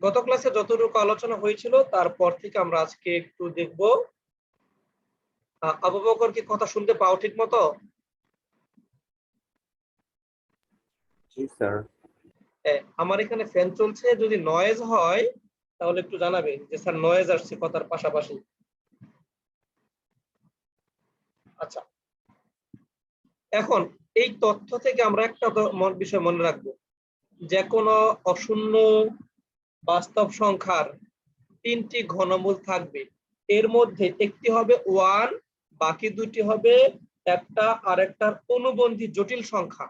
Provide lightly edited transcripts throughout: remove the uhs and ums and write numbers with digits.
গত ক্লাসে যতটুকু আলোচনা হয়েছিল তারপর থেকে আমরা আজকে একটু দেখব। আবু বকর কি কথা শুনতে পাও ঠিক মতো? জি স্যার। আমার এখানে ফ্যান চলছে, যদি নয়েজ হয় তাহলে একটু জানাবে যে স্যার নয়েজ আসছে কথার পাশাপাশি। আচ্ছা, এখন এই তথ্য থেকে আমরা একটা বিষয় মনে রাখবো, যে কোনো অশূন্য বাস্তব সংখ্যার তিনটি ঘনমূল থাকবে, এর মধ্যে একটি হবে 1, বাকি দুটি হবে একটা আরেকটার অনুবন্ধী জটিল সংখ্যা।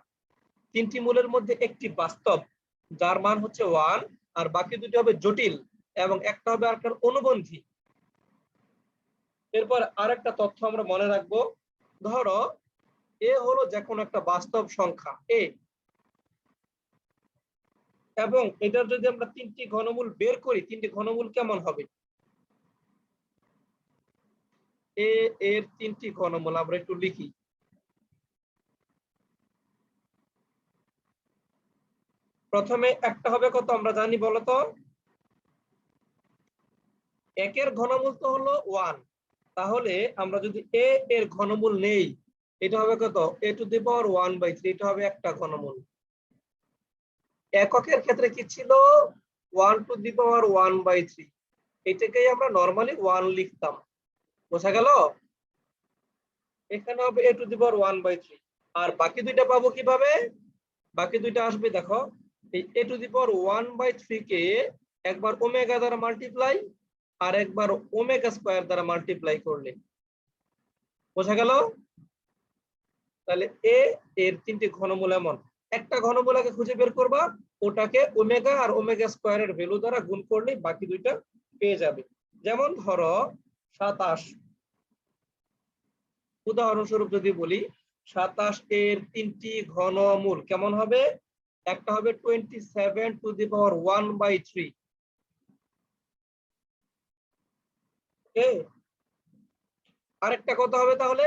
তিনটি মূলের মধ্যে একটি বাস্তব যার মান হচ্ছে 1, আর বাকি দুটি হবে জটিল এবং একটা হবে আরেকটার অনুবন্ধী। এরপর আরেকটা তথ্য আমরা মনে রাখবো, ধরো এ হলো যে কোনো একটা বাস্তব সংখ্যা এ, এবং এটার যদি আমরা তিনটি ঘনমূল বের করি, তিনটি ঘনমূল কেমন হবে? এ এর তিনটি ঘনমূল আমরা একটু লিখি। প্রথমে একটা হবে কত আমরা জানি বলতো? একের ঘনমূল তো হলো 1, তাহলে আমরা যদি এ এর ঘনমূল নেই, এটা হবে কত? a টু দি পাওয়ার 1/3, এটা হবে একটা ঘনমূল। এককের ক্ষেত্রে কি ছিল? 1 টু দি পাওয়ার 1/3, এটাকেই আমরা নরমালি 1 লিখতাম। বোঝা গেল? এখানে হবে a টু দি পাওয়ার 1/3। আর বাকি দুইটা পাবো কিভাবে? বাকি দুইটা আসবে দেখো, এই a টু দি পাওয়ার 1/3 কে একবার ওমেগা দ্বারা মাল্টিপ্লাই আর একবার ওমেগা স্কয়ার দ্বারা মাল্টিপ্লাই করলে। বোঝা গেল? তাহলে এ এর তিনটি ঘনমূল এমন, একটা ঘনমূলকে খুঁজে বের করবা, ওটাকে ওমেগা আর ওমেগা স্কয়ারের ভ্যালু দ্বারা গুণ করলে বাকি দুইটা পেয়ে যাবে। যেমন ধরো 27, উদাহরণস্বরূপ যদি বলি 27 এর তিনটি ঘনমূল কেমন হবে? একটা হবে 27 টু দি পাওয়ার 1/3। ওকে, আরেকটা কত হবে তাহলে?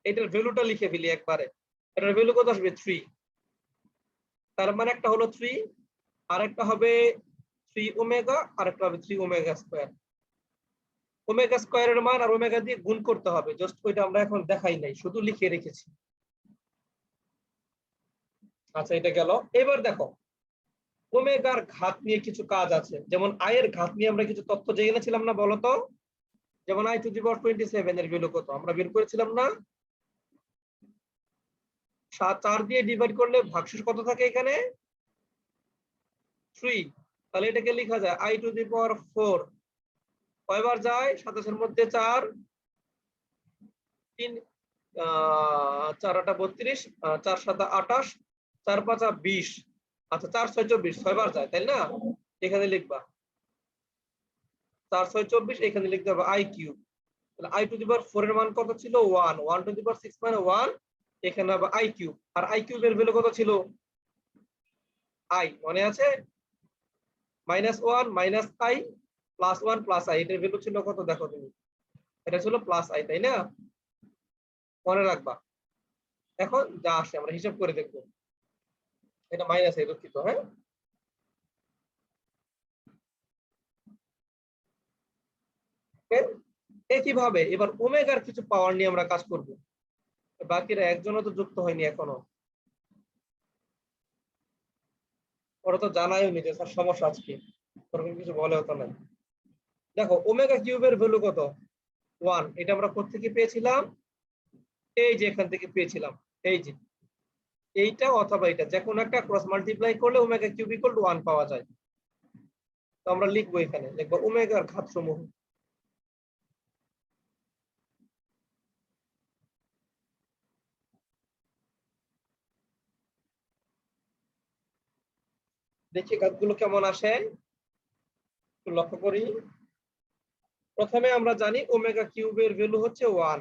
এটার ভ্যালুটা লিখে ফেলি একবারে। এটার ভ্যালু কত আসবে? 3। তার মানে একটা হলো 3, আরেকটা হবে 3 ওমেগা, আরেকটা হবে 3 ওমেগা স্কয়ার। ওমেগা স্কয়ারের মান আর ওমেগা দিয়ে গুণ করতে হবে, জাস্ট ওইটা আমরা এখন দেখাই নাই, শুধু লিখে রেখেছি। আচ্ছা, এটা গেল। এবার দেখো ওমেগার ঘাত নিয়ে কিছু কাজ আছে, যেমন আয়ের ঘাত নিয়ে আমরা কিছু তথ্য জেনেছিলাম না বলতো? যেমন আই টু দি পাওয়ার 27 এর ভ্যালু কত আমরা বের করেছিলাম না? 4 দিয়ে ডিভাইড করলে ভাগশেষ কত থাকে এখানে? 3। তাহলে এটাকে লেখা যায় আই টু দি পাওয়ার 4। কয়বার যায়? 27 এর মধ্যে 4, 3 4 8 32, 4 7 28, 4 5 20। আচ্ছা, 4 6 24, 6 বার যায় তাই না? এখানে লিখবা 4 6 24, এখানে লিখতে হবে আই কিউব। তাহলে আই টু দি পাওয়ার 4 এর মান কত ছিল? 1। 1 টু দি পাওয়ার 6 মানে 1, এখানে হবে আই কিউব। আর আই কিউবের ভ্যালু কত ছিল? আই মনে আছে? -1 minus I plus 1 plus I, এটার ভ্যালু ছিল কত দেখো তুমি? এটা ছিল প্লাস আই তাই না? মনে রাখবা। এখন যা আসে আমরা হিসাব করে দেখবো। এটা মাইনাস আই, দুঃখিত। হ্যাঁ, একইভাবে এবার ওমেগার কিছু পাওয়ার নিয়ে আমরা কাজ করব। বাকিরা একজনও তো যুক্ত হয়নি এখনো, ওরা তো জানাইও নি যে স্যার সমস্যা আজকে, ওরকম কিছু বলে হতো না। দেখো ওমেগা কিউবের ভ্যালু কত? 1। এটা আমরা কোত্থেকে পেয়েছিলাম? এই যে এখান থেকে পেয়েছিলাম, এই যে এইটা অথবা এটা, যে কোনো একটা ক্রস মাল্টিপ্লাই করলে ওমেগা কিউব ইকুয়াল টু 1 পাওয়া যায়। তো আমরা লিখবো, এখানে লিখবো ওমেগার ঘাতসমূহ। দেখি ঘাতগুলো কেমন আসে, একটু লক্ষ্য করি। প্রথমে আমরা জানি ওমেগা কিউবের ভ্যালু হচ্ছে 1।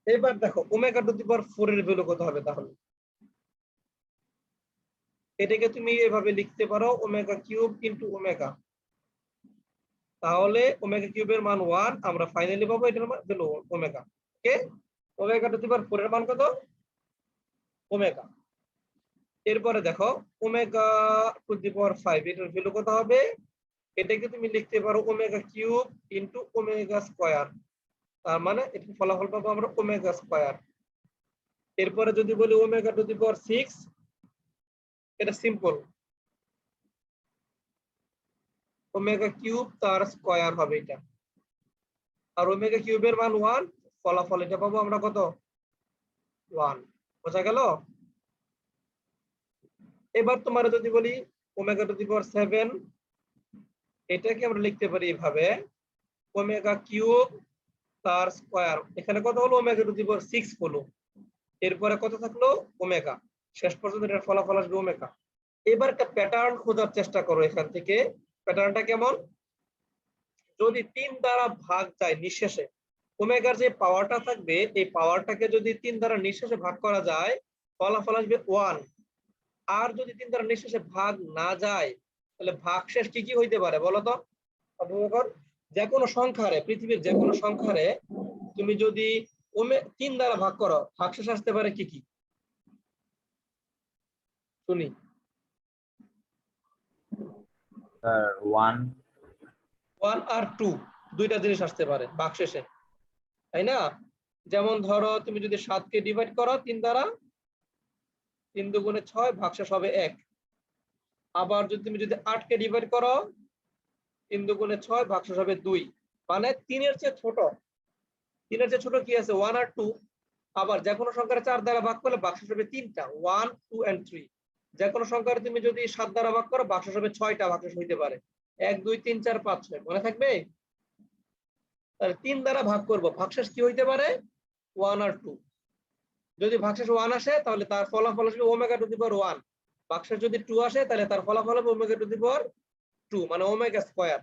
এবার দেখো ওমেগা টু দি পাওয়ার 4 এর ভ্যালু কত হবে তাহলে? এটাকে তুমি এভাবে লিখতে পারো ওমেগা কিউব ইনটু ওমেগা। তাহলে ওমেগা কিউবের মান 1, আমরা ফাইনালি পাবো এটার মান value omega. Okay, omega to the power 4 এর মান কত? ওমেগা। এরপরে দেখো ওমেগা টু দি পাওয়ার 5 এটার ভ্যালু কত হবে? এটাকে তুমি লিখতে পারো omega cube into omega square, তার মানে এটার ফলাফল পাবো আমরা ওমেগা স্কয়ার। এরপরে যদি বলি ওমেগা টু দি পাওয়ার 6, এটা সিম্পল, ওমেগা কিউব তার স্কয়ার হবে এটা, আর ওমেগা কিউবের মান 1, ফলাফল এটা পাবো আমরা কত? 1। বোঝা গেল? এবার তোমার যদি বলি ওমেগা টু দি পাওয়ার 7, এটাকে আমরা লিখতে পারি এভাবে ওমেগা কিউব তার স্কয়ার, এখানে কত হলো? ওমেগা টু দি পাওয়ার 6 হলো। এরপরে কত থাকলো? ওমেগা। শেষ পর্যন্ত এটার ফলাফল আসবে ওমেগা। এবার একটা প্যাটার্ন খোঁজার চেষ্টা করো এখান থেকে। প্যাটার্নটা কেমন? যদি 3 দ্বারা ভাগ যায় নিঃশেষে, ওমেগার যে পাওয়ারটা থাকবে এই পাওয়ারটাকে যদি 3 দ্বারা নিঃশেষে ভাগ করা যায়, ফলাফল আসবে 1। আর যদি 3 দ্বারা নিঃশেষে ভাগ না যায়, তাহলে ভাগশেষ কি কি হইতে পারে বলো তো? যে কোনো সংখ্যারে, পৃথিবীর যে কোনো সংখ্যারে তুমি যদি 3 দ্বারা ভাগ করো, ভাগশেষ আসতে পারে কি কি শুনি? স্যার 1 1 আর 2 দুইটা জিনিস আসতে পারে ভাগশেষে, তাই না? যেমন ধরো তুমি যদি 7 কে ডিভাইড করো 3 দ্বারা, 3 দুগুণে 6, ভাগশেষ হবে 1। আবার তুমি যদি 8 কে ডিভাইড করো 3 দুগুণে 6, ভাগশেষ হবে 2। মানে 3 এর চেয়ে ছোট, 3 এর চেয়ে ছোট কি আছে? 1 আর 2। আবার যে কোনো সংখ্যার 4 দ্বারা ভাগ করলে ভাগশেষ হবে 3টা, 1, 2 and 3। যে কোনো সংখ্যার তুমি যদি 7 দ্বারা ভাগ করো, ভাগশেষ হবে 6টা, ভাগশেষ হইতে পারে 1, 2, 3, 4, 5, 6। মনে থাকবে? তাহলে 3 দ্বারা ভাগ করব, ভাগশেষ কি হইতে পারে? 1 আর 2। যদি ভাগশেষ 1 আসে তাহলে তার ফলাফল আসবে ওমেগা টু দি পাওয়ার 1। ভাগশেষ যদি 2 আসে তাহলে তার ফলাফল হবে ওমেগা টু দি পাওয়ার 2, মানে ওমেগা স্কয়ার।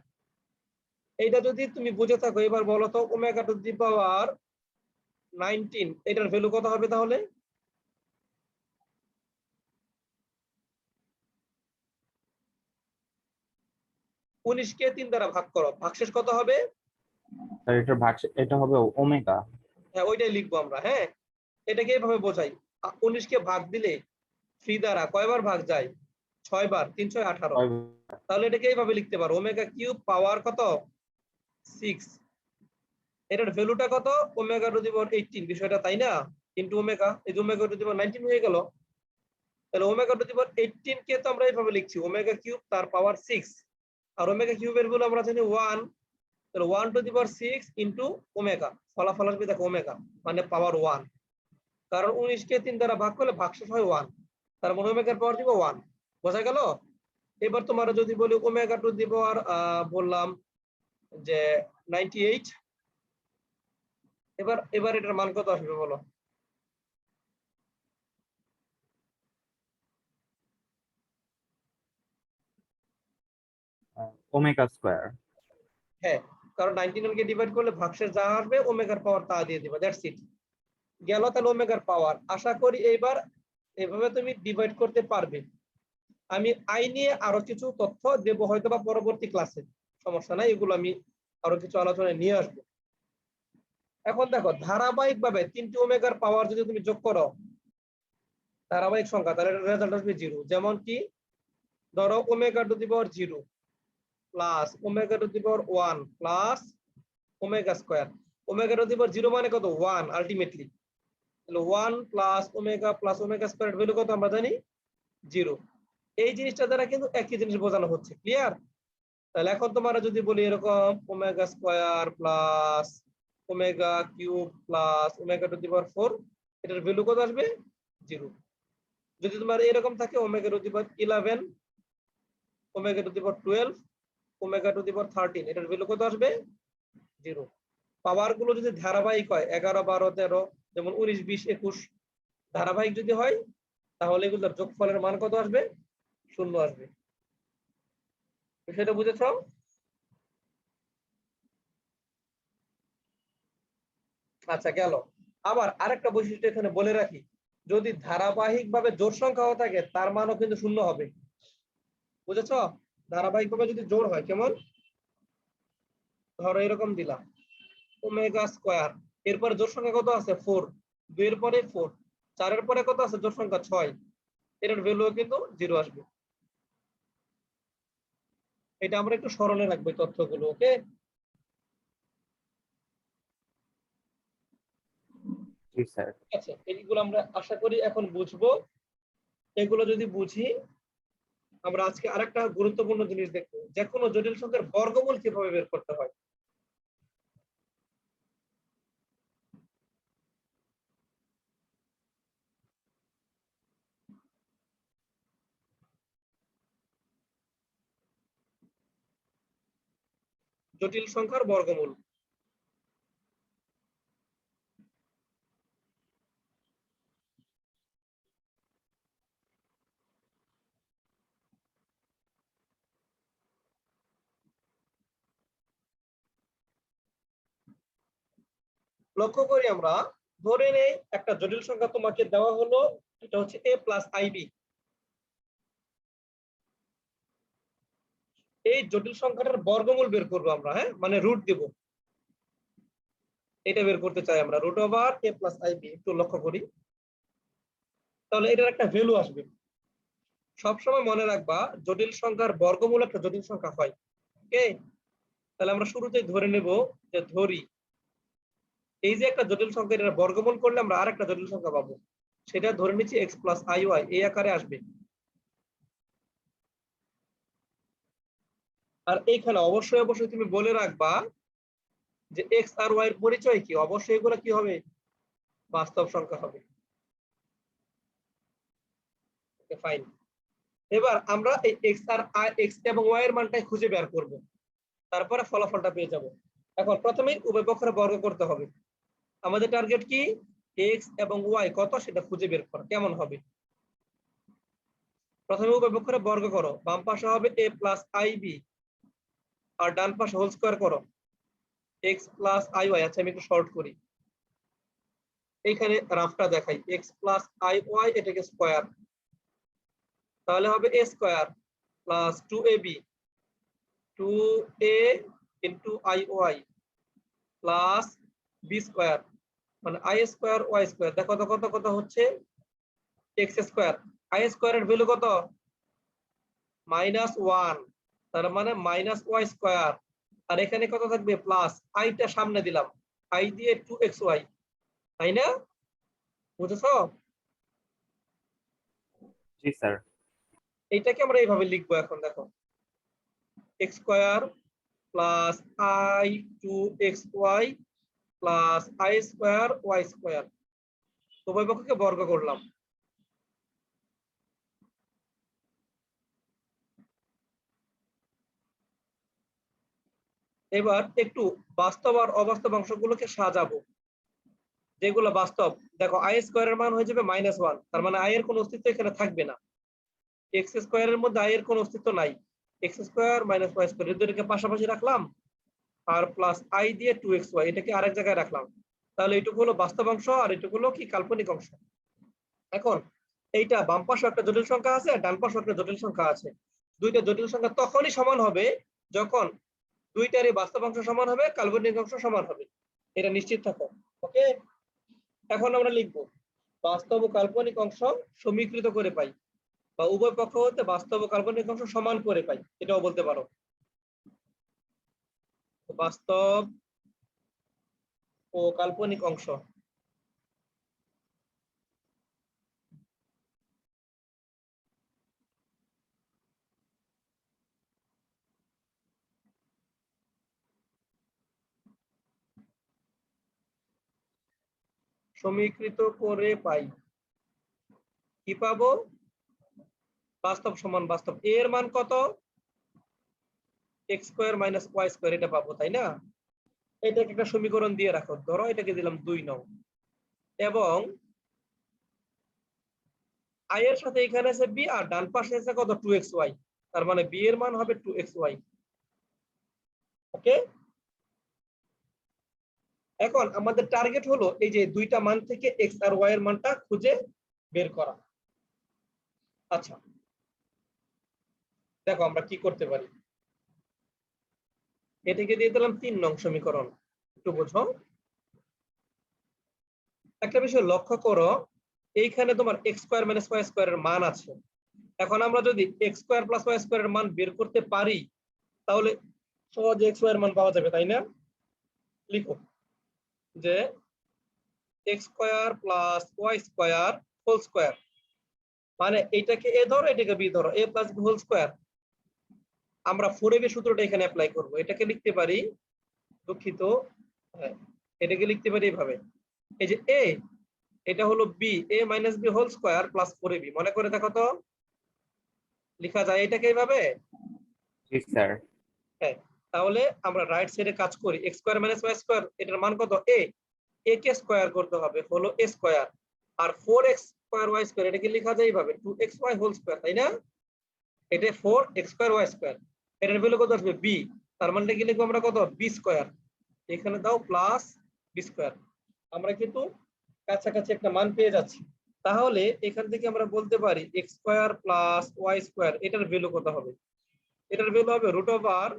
এইটা যদি তুমি বুঝে থাকো, এবার বলো তো ওমেগা টু দি পাওয়ার 19 এটার ভ্যালু কত হবে তাহলে? উনিশ কে 3 দ্বারা ভাগ করো, ভাগশেষ কত হবে? স্যার এটার ভাগ এটা হবে ওমেগা। হ্যাঁ, ওইটাই লিখবো আমরা। হ্যাঁ, এটাকে এইভাবে বোঝাই। 19 কে ভাগ দিলে 3 দ্বারা কয়বার ভাগ যায়? 6 বার, 3 6 18। তাহলে এটাকে এইভাবে লিখতে পারো ওমেগা কিউব পাওয়ার কত? 6। এটার ভ্যালুটা কত? ওমেগা টু দি পাওয়ার 18, বিষয়টা তাই না? ইনটু ওমেগা, এই যে ওমেগা টু দি পাওয়ার 19 হয়ে গেল। তাহলে ওমেগা টু দি পাওয়ার 18 কে তো আমরা এইভাবে লিখছি ওমেগা কিউব তার পাওয়ার 6, আর ওমেগা কিউবের ভ্যালু আমরা জানি 1। তাহলে 1 two the power 6 into omega, ফলাফল আসবে দেখো ওমেগা, মানে পাওয়ার 1। কারণ 19 কে 3 দ্বারা ভাগ করলে ভাগশেষ হয় 1, তার মানে ওমেগার পাওয়ার দিব 1। বোঝা গেল? এবার তোমরা যদি বলি ওমেগা টু দি পাওয়ার বললাম যে 98, এবার এটার মান কত আসবে বলো? Omega square. হ্যাঁ, কারণ 99 কে ডিভাইড করলে ভাগশেষ যা আসবে ওমেগার পাওয়ার তা দিয়ে দিবা, দ্যাটস ইট। গেল তাহলে ওমেগার পাওয়ার। আশা করি এইবার এভাবে তুমি ডিভাইড করতে পারবে। আমি আই নিয়ে আরো কিছু তথ্য দেবো হয়তো বা পরবর্তী ক্লাসে, সমস্যা নাই, এগুলো আমি আরো কিছু আলোচনায় নিয়ে আসবো। এখন দেখো ধারাবাহিকভাবে 3টি ওমেগার পাওয়ার যদি তুমি যোগ করো ধারাবাহিক সংখ্যা, তাহলে রেজাল্ট আসবে 0। যেমন কি ধরো omega to the power 0 plus omega to the power 1 plus omega square. Omega to the power 0 মানে কত? 1 আলটিমেটলি। তাহলে 1 প্লাস ওমেগা স্কয়ার ভ্যালু কত আমরা জানি? 0। এই জিনিসটা দ্বারা কিন্তু একই জিনিস বোঝানো হচ্ছে। ক্লিয়ার? তাহলে এখন তোমরা যদি বলি এরকম omega square plus omega cube plus omega to the power 4, এটার ভ্যালু কত আসবে? 0। যদি তোমার এরকম থাকে omega to the power 11, omega to the power 12, omega to the power 13, এটার ভ্যালু কত আসবে? 0। পাওয়ার গুলো যদি ধারাবাহিক হয় 11 12 13, যেমন 19 20 21 ধারাবাহিক যদি হয়, তাহলে এগুলোর যোগফলের মান কত আসবে? 0 আসবে। সেটা বুঝেছ? আচ্ছা, গেল। আবার আরেকটা বৈশিষ্ট্য এখানে বলে রাখি, যদি ধারাবাহিক ভাবে জোড় সংখ্যাও থাকে তার মানও কিন্তু 0 হবে। বুঝেছ? ধারাবাহিক ভাবে যদি জোড় হয়, কেমন ধরো এরকম দিলাম ওমেগা স্কয়ার, এরপরে জোড় সংখ্যা কত আছে? 4, 2 এর পরে 4, 4 এর পরে কত আছে জোড় সংখ্যা? 6, এটার ভ্যালু কিন্তু 0 আসবে। এটা আমরা একটু স্মরণে রাখবো তথ্যগুলো, ওকে? জি স্যার। আচ্ছা, এইগুলো আমরা আশা করি এখন বুঝবো। এগুলো যদি বুঝি, আমরা আজকে আরেকটা গুরুত্বপূর্ণ জিনিস দেখবো, যে কোনো জটিল সংখ্যার বর্গমূল কিভাবে বের করতে হয়। জটিল সংখ্যার বর্গমূল। লক্ষ্য করি আমরা, ধরে নেই একটা জটিল সংখ্যা তোমাকে দেওয়া হলো, এটা হচ্ছে a প্লাস আইবি। এই জটিল সংখ্যাটার বর্গমূল বের করবো আমরা, হ্যাঁ, মানে রুট দিব। এটা বের করতে চাই আমরা, root over a plus i b. একটু লক্ষ্য করি, তাহলে এটার একটা ভ্যালু আসবে। সবসময় মনে রাখবা, জটিল সংখ্যার বর্গমূল একটা জটিল সংখ্যা হয়, ওকে? তাহলে আমরা শুরুতেই ধরে নেব, যে ধরি এই যে একটা জটিল সংখ্যা, এটা বর্গমূল করলে আমরা আরেকটা জটিল সংখ্যা পাবো, সেটা ধরে নিচ্ছি এক্স প্লাস আই ওয়াই এই আকারে আসবে। আর এইখানে অবশ্যই অবশ্যই তুমি বলে রাখবা যে এক্স আর ওয়াই এর পরিচয় কি, অবশ্যই এগুলো কি হবে, বাস্তব সংখ্যা হবে। ফাইন। এবার আমরা এই এক্স আর এক্স এবং ওয়াই এর মানটাই খুঁজে বের করব, তারপরে ফলাফলটা পেয়ে যাব। এখন প্রথমেই উভয় পক্ষের বর্গ করতে হবে। আমাদের টার্গেট কি, এক্স এবং ওয়াই কত সেটা খুঁজে বের করা। কেমন হবে, প্রথমে উভয় পক্ষের বর্গ করো, বাম পাশে হবে এ প্লাস আই বি, আর ডান পাশে হোল স্কয়ার করো এক্স প্লাস আই ওয়াই। আচ্ছা, আমি একটু শর্ট করি, এইখানে রাফটা দেখাই, এক্স প্লাস আই ওয়াই এটাকে স্কয়ার, তাহলে হবে a square plus 2ab 2a into i y plus b square, মানে আই স্কয়ার ওয়াই স্কয়ার। দেখো তো কত কত হচ্ছে, এক্স স্কয়ার। আই স্কয়ারের ভ্যালু কত, -1, তার মানে মাইনাস ওয়াই স্কয়ার। আর এখানে কত থাকবে, প্লাস আইটা সামনে দিলাম, আই দিয়ে 2xy, তাই না? বুঝেছো? জি স্যার। এইটাকে আমরা এইভাবে লিখবো। এখন দেখো, x square plus i 2xy plus i square y square, উভয় পক্ষকে বর্গ করলাম। এবার একটু বাস্তব আর অবাস্তব অংশগুলোকে সাজাবো। যেগুলো বাস্তব, দেখো আই স্কয়ারের মান হয়ে যাবে -1, তার মানে আই এর কোনো অস্তিত্ব এখানে থাকবে না। এক্স স্কয়ারের মধ্যে আই এর কোনো অস্তিত্ব নাই, x square minus y square এই দুটোকে পাশাপাশি রাখলাম, আর প্লাস আই দিয়ে 2xy এটাকে আরেক জায়গায় রাখলাম। তাহলে এইটুকু হলো বাস্তব অংশ, আর এইটুকু হলো কি, কাল্পনিক অংশ। এখন এইটা বাম পাশে একটা জটিল সংখ্যা আছে, আর ডান পাশে একটা জটিল সংখ্যা আছে। দুইটা জটিল সংখ্যা তখনই সমান হবে যখন দুইটারই বাস্তব অংশ সমান হবে, কাল্পনিক অংশ সমান হবে, এটা নিশ্চিত থাকো, ওকে? এখন আমরা লিখবো, বাস্তব ও কাল্পনিক অংশ সমীকৃত করে পাই, বা উভয় পক্ষ হতে বাস্তব ও কাল্পনিক অংশ সমান করে পাই, এটাও বলতে পারো। বাস্তব ও কাল্পনিক অংশ সমীকৃত করে পাই, কি পাবো, বাস্তব সমান বাস্তব, এ এর মান কত, x square minus y square, এটা পাবো, তাই না? এটাকে একটা সমীকরণ দিয়ে রাখো, ধরো এটাকে দিলাম 2 নং, এবং আই এর সাথে এখানে আছে বি, আর ডান পাশে আছে কত, 2xy, তার মানে বি এর মান হবে 2xy, ওকে? এখন আমাদের টার্গেট হলো এই যে দুইটা মান থেকে এক্স আর ওয়াই এর মানটা খুঁজে বের করা। আচ্ছা, দেখো আমরা কি করতে পারি, এটাকে দিয়ে দিলাম 3 নং সমীকরণ। একটু বুঝো, একটা বিষয় লক্ষ্য করো, এইখানে তোমার x square minus y square এর মান আছে। এখন আমরা যদি x square plus Y square এর মান বের করতে পারি তাহলে সহজে এক্স ওয়াই এর মান পাওয়া যাবে, তাই না? লিখো যে x square plus Y square whole square, মানে এইটাকে এ ধরো এটাকে বি ধরো, a plus b whole square. আমরা 4ab সূত্রটা এখানে অ্যাপ্লাই করব। এটাকে লিখতে পারি, দুঃখিত, হ্যাঁ, এটাকে লিখতে পারি এইভাবে, এই যে এ, এটা হলো b, a minus b whole square plus 4ab। মনে করে দেখো তো লেখা যায় এটাকে এইভাবে? জি স্যার। হ্যাঁ, তাহলে আমরা রাইট সাইডে কাজ করি। X square minus y square, এটার মান কত? এ, এ কে স্কোয়ার করতে হবে হলো এ স্কোয়ার, আর 4x স্কোয়ার ওয়াই স্কোয়ার এটাকে লেখা যায় এইভাবে 2xy হোল স্কোয়ার, তাই না? এটা 4x স্কোয়ার ওয়াই স্কোয়ার, এটার ভ্যালু কত আসবে? বি, তার মানটা কি লিখবো আমরা? কত? বি স্কোয়ার, এখানে দাও প্লাস বি স্কোয়ার। আমরা কিন্তু কাছাকাছি একটা মান পেয়ে যাচ্ছি। তাহলে এখান থেকে আমরা বলতে পারি x square plus Y square এটার ভ্যালু কত হবে? এটার ভ্যালু হবে root over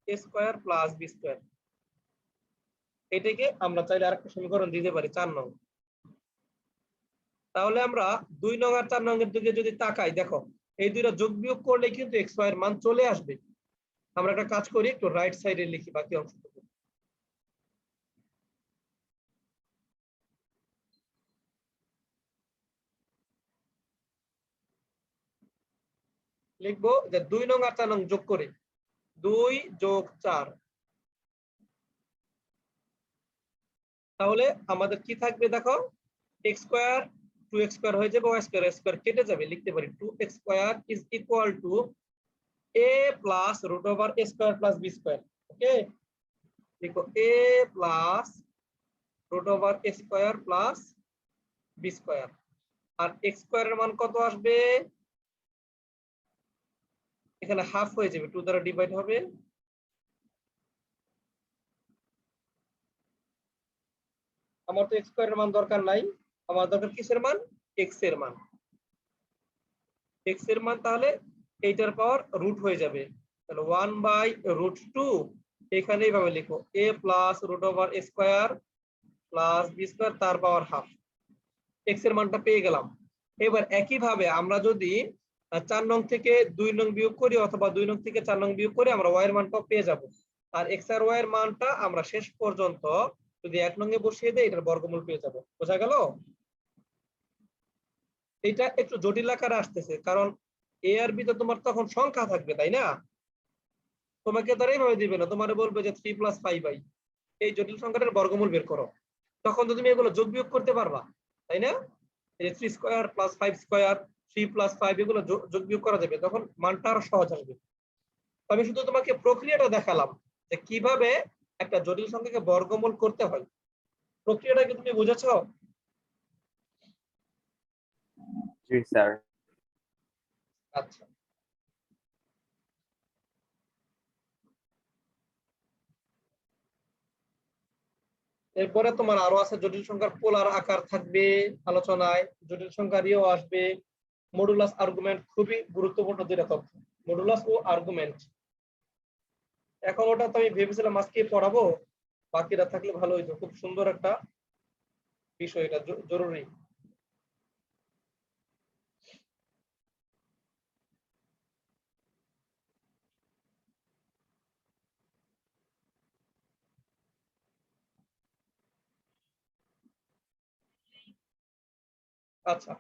a square plus b square. এটাকে আমরা চাইলে আরেকটা সমীকরণ দিতে পারি 4 নং। তাহলে আমরা 2 নং আর 4 নং এর দিকে যদি তাকাই, দেখো এই দুইটা যোগ বিয়োগ করলে কিন্তু এক্স ওয়াই এর মান চলে আসবে। আমরা একটা কাজ করি, একটু রাইট সাইডে লিখি বাকি অংশটুকু। লিখবো যে 2 নং আর 4 নং যোগ করে 2 যোগ 4, তাহলে আমাদের কি থাকবে দেখো, এক্স স্কোয়ার 2x স্কোয়ার হয়ে যাবে, ওয়াই স্কোয়ার স্কোয়ার কেটে যাবে, লিখতে পারি 2x square is equal to a plus root over a square plus b square. Okay, লিখো a plus root over a square plus b square. আর x স্কোয়ারের মান কত আসবে? এখানে হাফ হয়ে যাবে, 2 দ্বারা ডিভাইড হবে। আমার তো x স্কোয়ারের মান দরকার নাই, আমার দরকার কিসের মান? x এর মান। x এর মান তাহলে এইটার পাওয়ার রুট হয়ে যাবে, তাহলে 1/√2। এখানে এইভাবে লিখো a plus root over a square plus b square তার পাওয়ার হাফ। x এর মানটা পেয়ে গেলাম। এবার একইভাবে আমরা যদি 4 নং থেকে 2 নং বিয়োগ করি অথবা 2 নং থেকে 4 নং বিয়োগ করি, আমরা y এর মানটাও পেয়ে যাব। আর x আর y এর মানটা আমরা শেষ পর্যন্ত যদি 1 নং এ বসিয়ে দেই এটার বর্গমূল পেয়ে যাব। বোঝা গেল? এটা একটু জটিল আকারে আসতেছে কারণ a আর b তো তোমার তখন সংখ্যা থাকবে, তাই না? তোমাকে তার এইভাবে দিবে না, তোমার বলবে যে 3 + 5i, এই জটিল সংখ্যাটার বর্গমূল বের করো। তখন তো তুমি এগুলো যোগ বিয়োগ করতে পারবা, তাই না? এই যে 3 স্কয়ার প্লাস 5 স্কয়ার, 3 + 5 এগুলো যোগ বিয়োগ করা যাবে, তখন মানটা আরো সহজ আসবে। তো আমি শুধু তোমাকে প্রক্রিয়াটা দেখালাম যে কিভাবে একটা জটিল সংখ্যাকে বর্গমূল করতে হয়। প্রক্রিয়াটা কি তুমি বুঝেছো? জি স্যার। আচ্ছা, এরপরে তোমার আরো আছে জটিল সংখ্যার পোলার আকার থাকবে আলোচনায়, জটিল সংখ্যার ইয়েও আসবে, মডুলাস আর্গুমেন্ট, খুবই গুরুত্বপূর্ণ দুইটা তথ্য, মডুলাস ও আর্গুমেন্ট। এখন ওটা তো আমি ভেবেছিলাম আজকে পড়াবো, বাকিরা থাকলে ভালো হইতো, খুব সুন্দর একটা বিষয়, এটা জরুরি। আচ্ছা,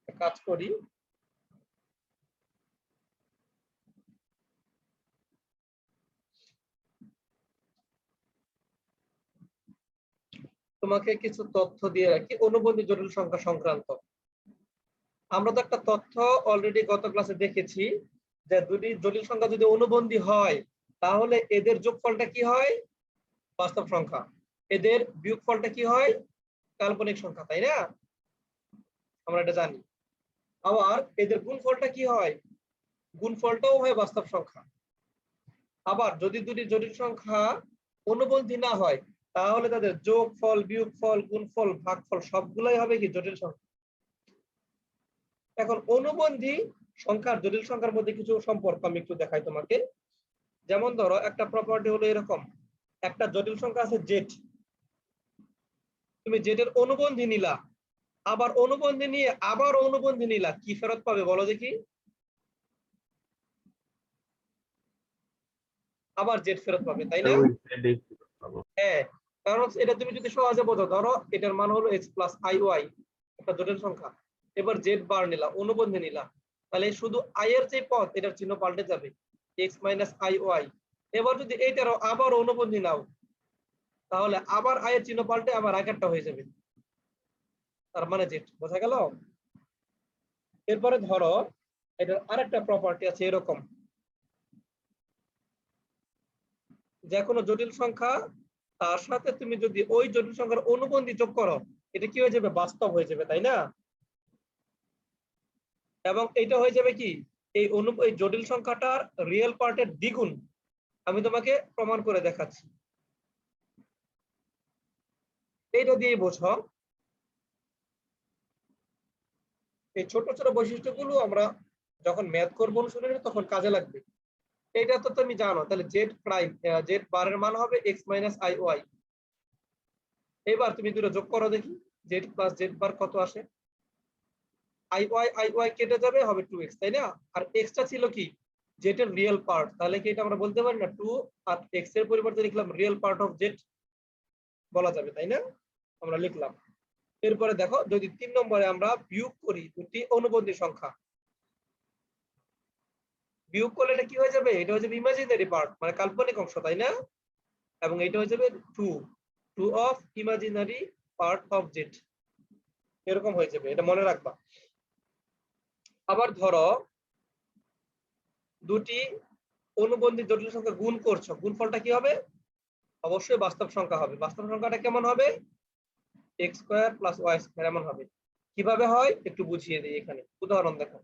একটা কাজ করি, তোমাকে কিছু তথ্য দিয়ে রাখি অনুবন্ধী জটিল সংখ্যা সংক্রান্ত। আমরা তো একটা তথ্য অলরেডি গত ক্লাসে দেখেছি যে দুটি জটিল সংখ্যা যদি অনুবন্ধী হয় তাহলে এদের যোগফলটা কি হয়? বাস্তব সংখ্যা। এদের বিয়োগফলটা কি হয়? কাল্পনিক সংখ্যা, তাই না? আমরা এটা জানি। আবার এদের গুণফলটা কি হয়? গুণফলটাও হয় বাস্তব সংখ্যা। আবার যদি দুটি জটিল সংখ্যা অনুবন্ধী না হয় তাহলে তাদের যোগফল, বিয়োগফল, গুণফল, ভাগফল সবগুলাই হবে কি? জটিল সংখ্যা। এখন অনুবন্ধী সংখ্যার জটিল সংখ্যার মধ্যে কিছু সম্পর্ক আমি একটু দেখাই তোমাকে। যেমন ধরো একটা প্রপার্টি হলো এরকম, একটা জটিল সংখ্যা আছে জেড, তুমি জেড এর অনুবন্ধী নিলা, আবার অনুবন্ধী নিয়ে আবার অনুবন্ধী নিলা, কি ফেরত পাবে বলো দেখি? আবার জেড ফেরত পাবে, তাই না? হ্যাঁ, কারণ এটা তুমি যদি সহজে বোঝো, ধরো এটার মান হলো x প্লাস আই ওয়াই, একটা জটিল সংখ্যা। এবার জেড বার নিলা, অনুবন্ধী নিলা, তাহলে শুধু আই এর যে পদ এটার চিহ্ন পাল্টে যাবে, x মাইনাস আই ওয়াই। এবার যদি এইটারও আবার অনুবন্ধী নাও, তাহলে আবার আই এর চিহ্ন পাল্টে আবার আগেরটা হয়ে যাবে, তার মানে জেড। বোঝা গেল? এরপরে ধরো এটার আরেকটা প্রপার্টি আছে এরকম, যে কোনো জটিল সংখ্যা তার সাথে তুমি যদি ওই জটিল সংখ্যার অনুবন্ধী যোগ করো, এটা কি হয়ে যাবে? বাস্তব হয়ে যাবে, তাই না? এবং এটা হয়ে যাবে কি, এই জটিল সংখ্যাটার রিয়েল পার্টের দ্বিগুণ। আমি তোমাকে প্রমাণ করে দেখাচ্ছি, এইটা দিয়ে বোঝো। এই ছোট ছোট বৈশিষ্ট্যগুলো আমরা যখন ম্যাথ করবো অনুশীলনে তখন কাজে লাগবে। এটা তো তুমি জানো, তাহলে জেড প্রাইম, জেড বারের মান হবে এক্স মাইনাস আই ওয়াই। এবার তুমি দুটো যোগ করো দেখি, জেড প্লাস জেড বার কত আসে? আই ওয়াই কেটে যাবে, হবে 2x, তাই না? আর এক্সটা ছিল কি, জেড এর রিয়েল পার্ট, তাহলে কি এটা আমরা বলতে পারি না 2 আর এক্স এর পরিবর্তে লিখলাম রিয়েল পার্ট অফ জেড, বলা যাবে, তাই না? আমরা লিখলাম। এরপরে দেখো, যদি 3 নম্বরে আমরা বিয়োগ করি দুটি অনুবন্ধী সংখ্যা, বিয়োগ করলে এটা কি হয়ে যাবে? এটা হয়ে যাবে ইমাজিনারি পার্ট, মানে কাল্পনিক অংশ, তাই না? এবং এটা হয়ে যাবে 2 of imaginary part of Z, এরকম হয়ে যাবে, এটা মনে রাখবা। আবার ধরো দুটি অনুবন্ধী জটিল সংখ্যা গুণ করছো, গুণফলটা কি হবে? অবশ্যই বাস্তব সংখ্যা হবে। বাস্তব সংখ্যাটা কেমন হবে? X square plus Y square, এমন হবে। কিভাবে হয় একটু বুঝিয়ে দিই, এখানে উদাহরণ দেখো।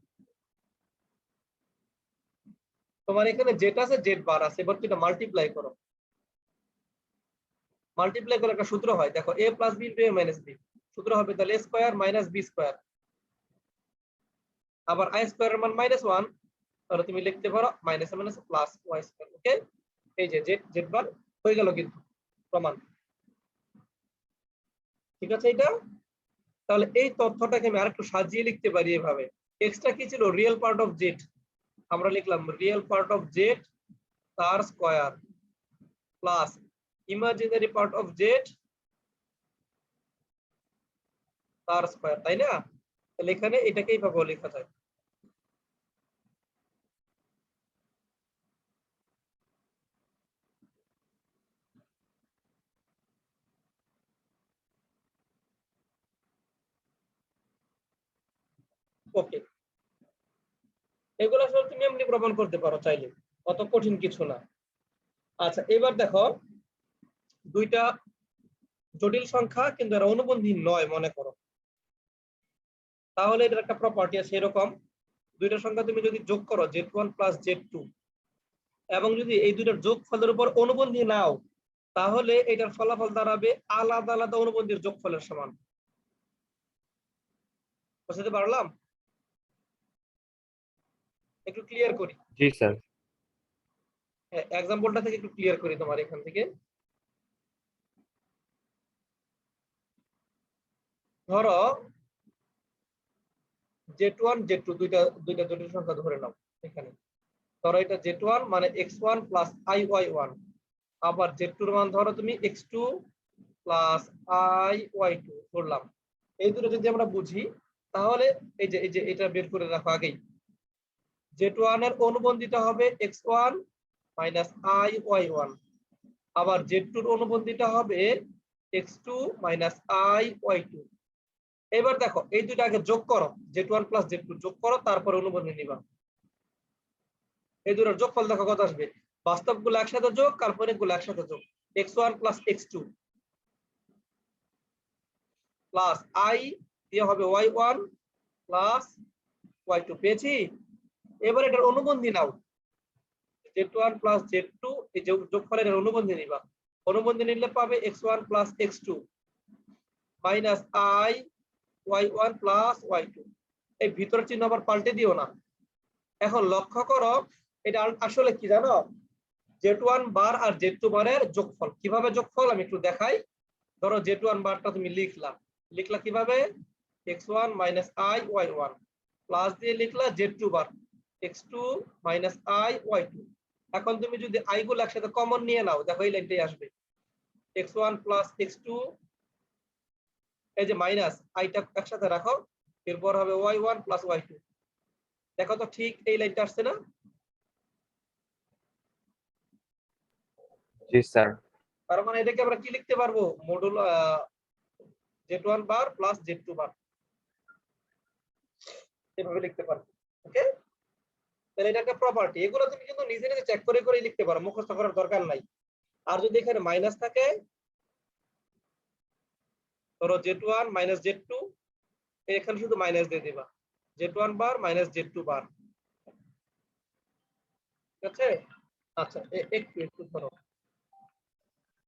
তোমার এখানে জেড আছে, জেড বার আছে, এবার তুমি মাল্টিপ্লাই করো। মাল্টিপ্লাই করলে একটা সূত্র হয়, দেখো, a plus b into a minus b, সূত্র হবে তাহলে a square minus b square. আবার আই স্কোয়ারের মান -1, তাহলে তুমি লিখতে পারো minus minus plus Y square. Okay, এই যে জেড জেড বার হয়ে গেল কিন্তু প্রমাণ। ঠিক আছে এটা? তাহলে এই তথ্যটাকে আমি আরেকটু সাজিয়ে লিখতে পারি এভাবে, এক্সটা কি ছিল? রিয়েল পার্ট অফ জেড, আমরা লিখলাম রিয়েল পার্ট অফ জেড তার square plus imaginary part of Z তার স্কয়ার, তাই না? তাহলে এখানে এটাকে এইভাবে লেখা যায়। ওকে, এগুলো আসলে তুমি এমনি প্রমাণ করতে পারো চাইলে, অত কঠিন কিছু না। আচ্ছা, এবার দেখো দুইটা জটিল সংখ্যা কিন্তু এরা অনুবন্ধী নয় মনে করো, তাহলে এটার একটা প্রপার্টি আছে এরকম, দুইটা সংখ্যা তুমি যদি যোগ করো z1 প্লাস z2, এবং যদি এই দুইটার যোগফলের উপর অনুবন্ধী নাও, তাহলে এটার ফলাফল দাঁড়াবে আলাদা আলাদা অনুবন্ধীর যোগফলের সমান। বুঝতে পারলাম? একটু ক্লিয়ার করি, জি স্যার। এক্সাম্পলটা থেকে একটু ক্লিয়ার করি তোমার এখান থেকে। ধরো z1 z2 দুইটা দুইটা জটিল সংখ্যা ধরে নাও এখানে। ধরো এটা z1 মানে x1 প্লাস iy1, আবার z2 এর মান ধরো তুমি x2 প্লাস iy2 ধরলাম। এই দুটো যদি আমরা বুঝি, তাহলে এই যে এটা বের করে রাখো আগেই। z1 এর অনুবন্ধীটা হবে x1 মাইনাস iy1, আবার z2 এর অনুবন্ধীটা হবে x2 মাইনাস iy2। এবার দেখো এই দুইটা আগে যোগ করো, z1 প্লাস z2 যোগ করো, তারপর অনুবন্ধী নিবা। এই দুটোর যোগফল দেখো কত আসবে, বাস্তবগুলো একসাথে যোগ, কাল্পনিকগুলো একসাথে যোগ, x1 plus x2 plus i দিয়ে হবে y1 প্লাস y2, পেয়েছি? এবার এটার অনুবন্ধী নাও, z1 প্লাস z2, এই যোগফলের এর অনুবন্ধী নিবা। অনুবন্ধী নিলে পাবে x1 plus x2 minus i y1 plus y2। এই ভিতরের চিহ্ন আবার পাল্টে দিও না। এখন লক্ষ্য করো, এটা আসলে কি জানো, z1 বার আর z2 বারের যোগফল। কিভাবে যোগফল আমি একটু দেখাই। ধরো z1 বারটা তুমি লিখলা কিভাবে, x1 minus i y1 plus দিয়ে লিখলা z2 bar x2 minus i y2। এখন তুমি যদি i গুলো একসাথে কমন নিয়ে নাও, দেখো এই লাইনটাই আসবে x1 প্লাস x2, এই যে মাইনাস আইটা একসাথে রাখো, এরপর হবে y1 প্লাস y2। দেখো তো ঠিক এই লাইনটা আসছে না? জি স্যার। তার মানে এটাকে আমরা কি লিখতে পারবো, মডুল z1 বার প্লাস z2 বার, এভাবে লিখতে পারবো। ওকে, তাহলে এটা একটা প্রপার্টি, এগুলো তুমি কিন্তু নিজে নিজে চেক করে করে লিখতে পারো, মুখস্থ করার দরকার নাই। আর যদি এখানে মাইনাস থাকে, ধরো z1 মাইনাস z2, এখানে শুধু মাইনাস দিয়ে দিবা, z1 বার মাইনাস z2 বার। ঠিক আছে? আচ্ছা একটু একটু ধরো